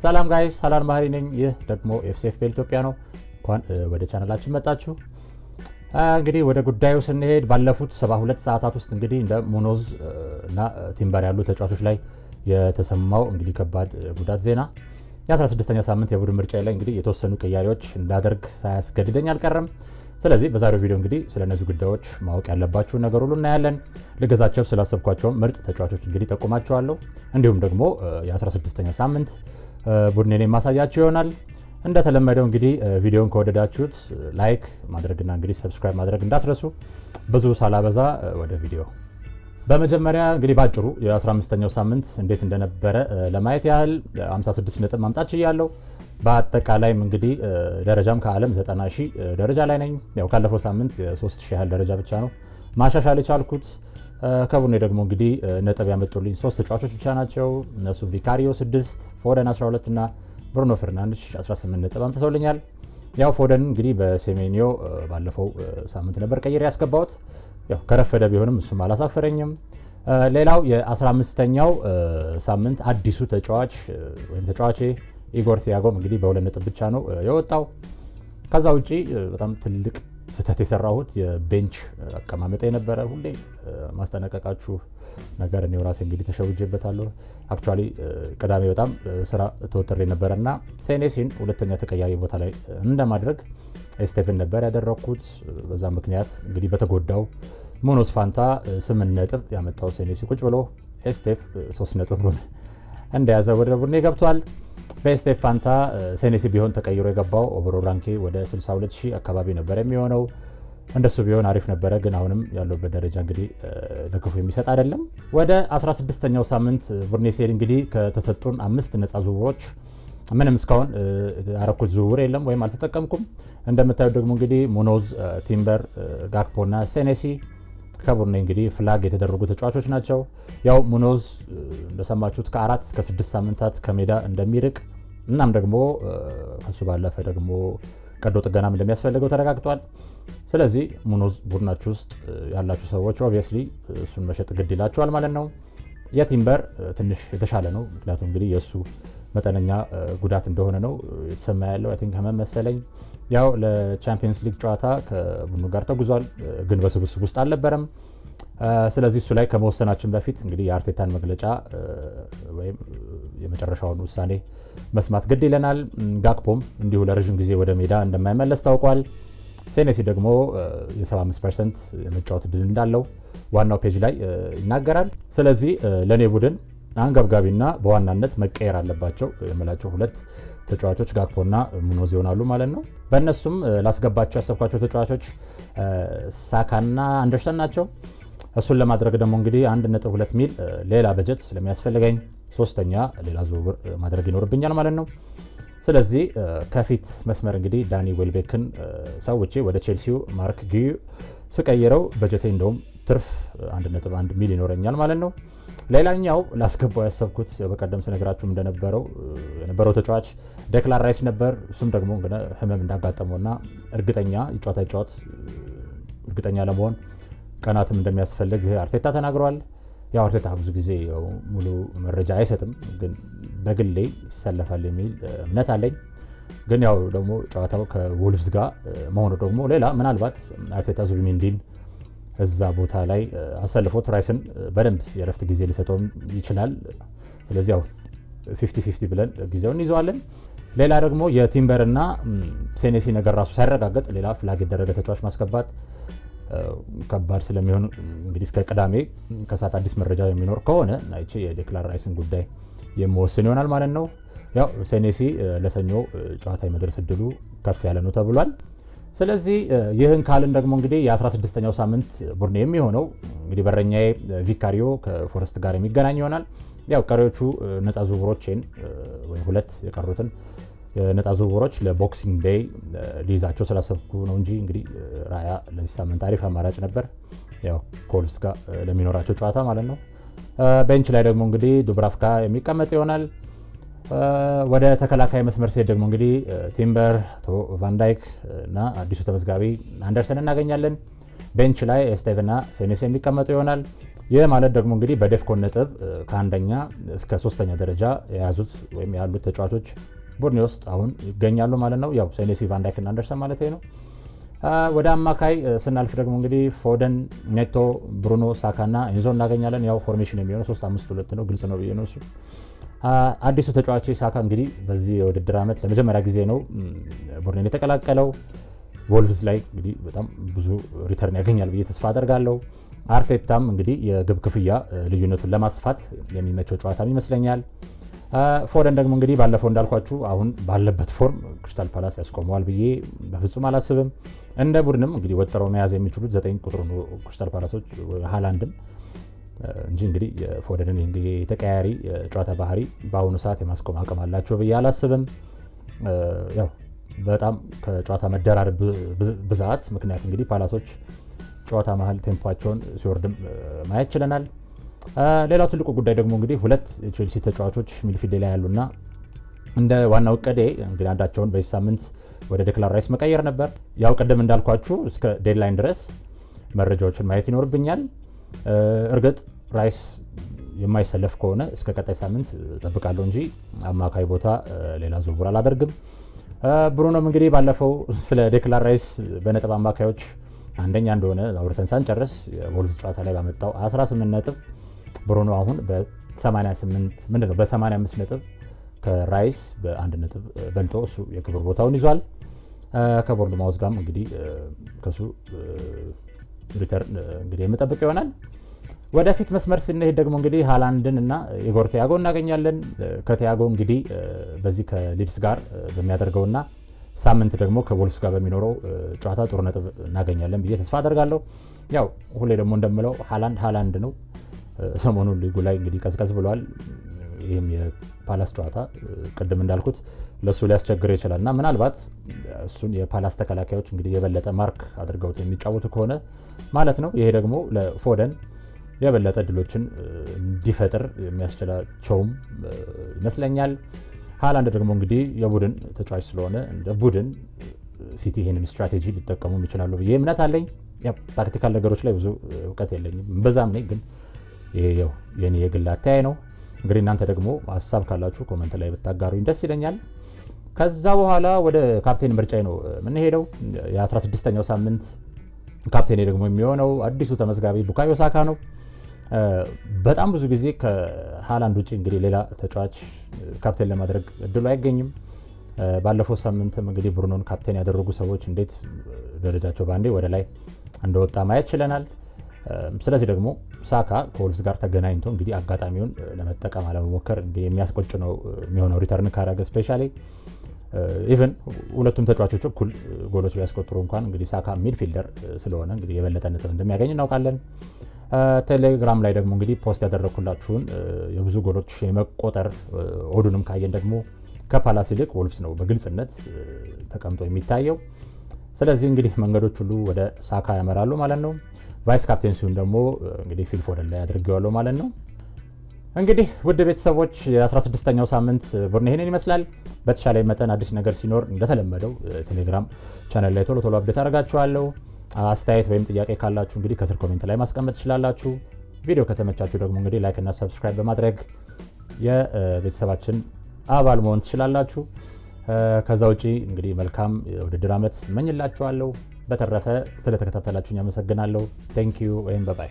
ሰላም ጋይስ ሰላም ባህሪ ነኝ። ይህ ደግሞ ኤፍሲኤፍ በኢትዮጵያ ነው። እንኳን ወደ ቻናላችን መጣችሁ። እንግዲህ ወደ ጉዳዩ ስንሄድ ባለፉት 72 ሰዓታት ውስጥ እንግዲህ እንደ ሙኖዝ እና ቲምበር ያሉ ተጫዋቾች ላይ የተሰማው እንግዲህ ከባድ ጉዳት ዜና የ16ኛ ሳምንት የቡድን ምርጫ ላይ እንግዲህ የተወሰኑ ቅያሬዎች እንዳደርግ ሳያስገድደኝ አልቀረም። ስለዚህ በዛሬው ቪዲዮ እንግዲህ ስለነዚህ ጉዳዮች ማወቅ ያለባችሁ ነገር ሁሉ እናያለን። ልገዛቸው ስላሰብኳቸው ምርጥ ተጫዋቾች እንግዲህ ጠቁማቸዋለሁ። እንዲሁም ደግሞ የ16ኛ ሳምንት ቡድኔን ማሳያችሁ ይሆናል። እንደተለመደው እንግዲህ ቪዲዮን ከወደዳችሁት ላይክ ማድረግና እንግዲህ ሰብስክራይብ ማድረግ እንዳትረሱ። ብዙ ሳላበዛ ወደ ቪዲዮ። በመጀመሪያ እንግዲህ ባጭሩ የ15ኛው ሳምንት እንዴት እንደነበረ ለማየት ያህል 56 ነጥብ ማምጣት ችያለሁ። በአጠቃላይም እንግዲህ ደረጃም ከዓለም 90,000 ደረጃ ላይ ነኝ። ያው ካለፈው ሳምንት 3,000 ያህል ደረጃ ብቻ ነው ማሻሻል የቻልኩት። ከቡድኔ ደግሞ እንግዲህ ነጥብ ያመጡልኝ 3 ተጫዋቾች ብቻ ናቸው። እነሱ ቪካሪዮ 6፣ ፎደን 12 እና ብሩኖ ፈርናንዴዝ 18 ነጥብ አምጥተውልኛል። ያው ፎደን እንግዲህ በሴሜኒዮ ባለፈው ሳምንት ነበር ቀይሬ ያስገባሁት። ያው ከረፈደ ቢሆንም እሱም አላሳፈረኝም። ሌላው የ15ኛው ሳምንት አዲሱ ተጫዋች ወይም ተጫዋቼ ኢጎር ቲያጎም እንግዲህ በ2 ነጥብ ብቻ ነው የወጣው። ከዛ ውጪ በጣም ትልቅ ስህተት የሰራሁት የቤንች አቀማመጥ የነበረ ሁሌ ማስጠነቀቃችሁ ነገር እኔው ራሴ እንግዲህ ተሸውጄበታለሁ። አክቹአሊ ቅዳሜ በጣም ስራ ተወጥሬ ነበርና ሴኔሲን ሁለተኛ ተቀያሪ ቦታ ላይ እንደማድረግ ኤስቴቭን ነበር ያደረኩት። በዛ ምክንያት እንግዲህ በተጎዳው ሙኖዝ ፋንታ 8 ነጥብ ያመጣው ሴኔሲ ቁጭ ብሎ ኤስቴቭ 3 ነጥቡን እንደያዘ ወደ ቡድኔ ገብቷል። በኤስቴቭ ፋንታ ሴኔሲ ቢሆን ተቀይሮ የገባው ኦቨርኦል ራንኬ ወደ 62,000 አካባቢ ነበር የሚሆነው። እንደሱ ቢሆን አሪፍ ነበረ፣ ግን አሁንም ያለበት ደረጃ እንግዲህ ለክፉ የሚሰጥ አይደለም። ወደ 16ኛው ሳምንት ቡድኔ ሲሄድ እንግዲህ ከተሰጡን 5 ነፃ ዝውውሮች ምንም እስካሁን ያረኩት ዝውውር የለም ወይም አልተጠቀምኩም። እንደምታዩት ደግሞ እንግዲህ ሙኖዝ፣ ቲምበር፣ ጋክፖ እና ሴኔሲ ከቡድኔ እንግዲህ ፍላግ የተደረጉ ተጫዋቾች ናቸው። ያው ሙኖዝ እንደሰማችሁት ከ4 እስከ 6 ሳምንታት ከሜዳ እንደሚርቅ እናም ደግሞ ከሱ ባለፈ ደግሞ ቀዶ ጥገናም እንደሚያስፈልገው ተረጋግጧል። ስለዚህ ሙኖዝ ቡድናችሁ ውስጥ ያላችሁ ሰዎች ኦብቪየስሊ እሱን መሸጥ ግድ ይላችኋል ማለት ነው። የቲምበር ትንሽ የተሻለ ነው፣ ምክንያቱም እንግዲህ የእሱ መጠነኛ ጉዳት እንደሆነ ነው የተሰማ ያለው። አይ ቲንክ ህመም መሰለኝ። ያው ለቻምፒየንስ ሊግ ጨዋታ ከቡድኑ ጋር ተጉዟል፣ ግን በስብስብ ውስጥ አልነበረም። ስለዚህ እሱ ላይ ከመወሰናችን በፊት እንግዲህ የአርቴታን መግለጫ ወይም የመጨረሻውን ውሳኔ መስማት ግድ ይለናል። ጋክፖም እንዲሁ ለረዥም ጊዜ ወደ ሜዳ እንደማይመለስ ታውቋል። ሴኔሲ ደግሞ የ75% የመጫወት ዕድል እንዳለው ዋናው ፔጅ ላይ ይናገራል። ስለዚህ ለእኔ ቡድን አንገብጋቢና በዋናነት መቀየር አለባቸው የምላቸው 2 ተጫዋቾች ጋክፖና ሙኖዝ ይሆናሉ ማለት ነው። በእነሱም ላስገባቸው ያሰብኳቸው ተጫዋቾች ሳካና አንደርሰን ናቸው። እሱን ለማድረግ ደግሞ እንግዲህ 1.2 ሚል ሌላ በጀት ስለሚያስፈልገኝ ሶስተኛ ሌላ ዝውውር ማድረግ ይኖርብኛል ማለት ነው። ስለዚህ ከፊት መስመር እንግዲህ ዳኒ ዌልቤክን ሰውቼ ወደ ቼልሲው ማርክ ጊዩ ስቀይረው በጀቴ እንደውም ትርፍ 1.1 ሚል ይኖረኛል ማለት ነው። ሌላኛው ላስገባው ያሰብኩት በቀደም ስነግራችሁም የነበረው ተጫዋች ዴክላን ራይስ ነበር። እሱም ደግሞ ህመም እንዳጋጠመውና እርግጠኛ ይጫወት እርግጠኛ ለመሆን ቀናትም እንደሚያስፈልግ አርቴታ ተናግሯል። ያው አርቴታ ብዙ ጊዜ ሙሉ መረጃ አይሰጥም፣ ግን በግሌ ይሰለፋል የሚል እምነት አለኝ። ግን ያው ደግሞ ጨዋታው ከወልቭስ ጋር መሆኑ ደግሞ ሌላ ምናልባት አርቴታ ዙቢሜንዲን እዛ ቦታ ላይ አሰልፎት ራይስን በደንብ የረፍት ጊዜ ሊሰጠውም ይችላል። ስለዚህ ያው 50-50 ብለን ጊዜውን ይዘዋለን። ሌላ ደግሞ የቲምበር እና ሴኔሲ ነገር ራሱ ሳይረጋገጥ ሌላ ፍላግ የደረገ ተጫዋች ማስገባት ከባድ ስለሚሆን እንግዲህ እስከ ቅዳሜ ከሰዓት አዲስ መረጃ የሚኖር ከሆነ ናይቼ የዴክላን ራይስን ጉዳይ የሚወስን ይሆናል ማለት ነው። ያው ሴኔሲ ለሰኞ ጨዋታ የመድረስ እድሉ ከፍ ያለ ነው ተብሏል። ስለዚህ ይህን ካልን ደግሞ እንግዲህ የ16ኛው ሳምንት ቡድኔ የሚሆነው እንግዲህ በረኛዬ ቪካሪዮ ከፎረስት ጋር የሚገናኝ ይሆናል። ያው ቀሪዎቹ ነፃ ዝውውሮችን ወይ 2 የቀሩትን ነፃ ዝውውሮች ለቦክሲንግ ዴይ ሊይዛቸው ስላሰብኩ ነው እንጂ እንግዲህ ራያ ለዚህ ሳምንት አሪፍ አማራጭ ነበር፣ ያው ኮልቭስ ጋር ለሚኖራቸው ጨዋታ ማለት ነው። ቤንች ላይ ደግሞ እንግዲህ ዱብራፍካ የሚቀመጥ ይሆናል። ወደ ተከላካይ መስመር ሲሄድ ደግሞ እንግዲህ ቲምበር፣ ቫንዳይክ እና አዲሱ ተመዝጋቢ አንደርሰን እናገኛለን። ቤንች ላይ ኤስቴቭ እና ሴኔሲ የሚቀመጡ ይሆናል። ይህ ማለት ደግሞ እንግዲህ በዴፍኮን ነጥብ ከአንደኛ እስከ 3ኛ ደረጃ የያዙት ወይም ያሉት ተጫዋቾች ቡድን ውስጥ አሁን ይገኛሉ ማለት ነው። ያው ሴኔሲ፣ ቫን ዳይክ እና አንደርሰን ማለት ነው። ወደ አማካይ ስናልፍ ደግሞ እንግዲህ ፎደን፣ ኔቶ፣ ብሩኖ፣ ሳካ እና ኤንዞ እናገኛለን። ያው ፎርሜሽን የሚሆነው 3-5-2 ነው። ግልጽ ነው ብዬ ነው እሱ። አዲሱ ተጫዋች ሳካ እንግዲህ በዚህ የውድድር ዓመት ለመጀመሪያ ጊዜ ነው ቡድንን የተቀላቀለው። ወልቭስ ላይ እንግዲህ በጣም ብዙ ሪተርን ያገኛል ብዬ ተስፋ አደርጋለሁ። አርቴታም እንግዲህ የግብ ክፍያ ልዩነቱን ለማስፋት የሚመቸው ጨዋታም ይመስለኛል። ፎደን ደግሞ እንግዲህ ባለፈው እንዳልኳችሁ አሁን ባለበት ፎርም ክሪስታል ፓላስ ያስቆመዋል ብዬ በፍጹም አላስብም። እንደ ቡድንም እንግዲህ ወጥረው መያዝ የሚችሉት 9 ቁጥር ነው ክሪስታል ፓላሶች ሃላንድም እንጂ እንግዲህ የፎደንን የተቀያሪ ጨዋታ ባህሪ በአሁኑ ሰዓት የማስቆም አቅም አላቸው ብዬ አላስብም። ያው በጣም ከጨዋታ መደራረብ ብዛት ምክንያት እንግዲህ ፓላሶች ጨዋታ መሀል ቴምፖቸውን ሲወርድም ማየት ችለናል። ሌላው ትልቁ ጉዳይ ደግሞ እንግዲህ 2 ቼልሲ ተጫዋቾች ሚድፊልድ ላይ ያሉና እንደ ዋናው እቅዴ እንግዲህ አንዳቸውን በዚህ ሳምንት ወደ ዴክላን ራይስ መቀየር ነበር። ያው ቀደም እንዳልኳችሁ እስከ ዴድላይን ድረስ መረጃዎችን ማየት ይኖርብኛል። እርግጥ ራይስ የማይሰለፍ ከሆነ እስከ ቀጣይ ሳምንት ጠብቃለሁ እንጂ አማካይ ቦታ ሌላ ዝውውር አላደርግም። ብሩኖም እንግዲህ ባለፈው ስለ ዴክላን ራይስ በነጥብ አማካዮች አንደኛ እንደሆነ አውርተን ሳንጨርስ የወልቭስ ጨዋታ ላይ ባመጣው 18 ነጥብ ብሩኖ አሁን በ85 ነጥብ ከራይስ በ1 ነጥብ በልጦ እሱ የክብር ቦታውን ይዟል። ከቦርንማውዝ ጋርም እንግዲህ ከሱ ሪተርን እንግዲህ የምጠብቅ ይሆናል። ወደፊት መስመር ስንሄድ ደግሞ እንግዲህ ሃላንድን እና ኢጎር ቲያጎ እናገኛለን። ከቲያጎ እንግዲህ በዚህ ከሊድስ ጋር በሚያደርገውና ሳምንት ደግሞ ከወልቭስ ጋር በሚኖረው ጨዋታ ጥሩ ነጥብ እናገኛለን ብዬ ተስፋ አደርጋለሁ። ያው ሁሌ ደግሞ እንደምለው ሃላንድ ነው። ሰሞኑን ሊጉ ላይ እንግዲህ ቀዝቀዝ ብሏል። ይህም የፓላስ ጨዋታ ቅድም እንዳልኩት ለሱ ሊያስቸግር ይችላል እና ምናልባት እሱን የፓላስ ተከላካዮች እንግዲህ የበለጠ ማርክ አድርገውት የሚጫወቱ ከሆነ ማለት ነው። ይሄ ደግሞ ለፎደን የበለጠ ድሎችን እንዲፈጥር የሚያስችላቸውም ይመስለኛል። ሃላንድ ደግሞ እንግዲህ የቡድን ተጫዋች ስለሆነ እንደ ቡድን ሲቲ ይህንን ስትራቴጂ ሊጠቀሙ ይችላሉ ብዬ እምነት አለኝ። ታክቲካል ነገሮች ላይ ብዙ እውቀት የለኝም በዛም ነኝ፣ ግን ይሄ የኔ የግል አተያይ ነው። እንግዲህ እናንተ ደግሞ ሀሳብ ካላችሁ ኮመንት ላይ ብታጋሩኝ ደስ ይለኛል። ከዛ በኋላ ወደ ካፕቴን ምርጫዬ ነው የምንሄደው። የ16ኛው ሳምንት ካፕቴኔ ደግሞ የሚሆነው አዲሱ ተመዝጋቢ ቡካዮ ሳካ ነው። በጣም ብዙ ጊዜ ከሃላንድ ውጭ እንግዲህ ሌላ ተጫዋች ካፕቴን ለማድረግ እድሉ አይገኝም። ባለፈው ሳምንትም እንግዲህ ብሩኖን ካፕቴን ያደረጉ ሰዎች እንዴት ደረጃቸው ባንዴ ወደ ላይ እንደወጣ ማየት ችለናል። ስለዚህ ደግሞ ሳካ ከወልቭስ ጋር ተገናኝቶ እንግዲህ አጋጣሚውን ለመጠቀም አለመሞከር የሚያስቆጭ ነው የሚሆነው። ሪተርን ካረገ ስፔሻሊ ኢቨን ሁለቱም ተጫዋቾች እኩል ጎሎች ቢያስቆጥሩ እንኳን እንግዲህ ሳካ ሚድፊልደር ስለሆነ እንግዲህ የበለጠ ነጥብ እንደሚያገኝ እናውቃለን። ቴሌግራም ላይ ደግሞ እንግዲህ ፖስት ያደረኩላችሁን የብዙ ጎሎች የመቆጠር ኦዱንም ካየን ደግሞ ከፓላስ ይልቅ ወልቭስ ነው በግልጽነት ተቀምጦ የሚታየው። ስለዚህ እንግዲህ መንገዶች ሁሉ ወደ ሳካ ያመራሉ ማለት ነው። ቫይስ ካፕቴን ሲሆን ደግሞ እንግዲህ ፊል ፎደን ላይ አድርጌዋለሁ ማለት ነው። እንግዲህ ውድ ቤተሰቦች የ16ኛው ሳምንት ቡድን ይሄንን ይመስላል። በተሻለ መጠን አዲስ ነገር ሲኖር እንደተለመደው ቴሌግራም ቻናል ላይ ቶሎ ቶሎ አፕዴት አደርጋችኋለሁ። አስተያየት ወይም ጥያቄ ካላችሁ እንግዲህ ከስር ኮሜንት ላይ ማስቀመጥ ትችላላችሁ። ቪዲዮ ከተመቻችሁ ደግሞ እንግዲህ ላይክ እና ሰብስክራይብ በማድረግ የቤተሰባችን አባል መሆን ትችላላችሁ። ከዛ ውጪ እንግዲህ መልካም የውድድር ዓመት እመኝላችኋለሁ። በተረፈ ስለተከታተላችሁኝ አመሰግናለሁ። ቴንክ ዩ ወይም ባይ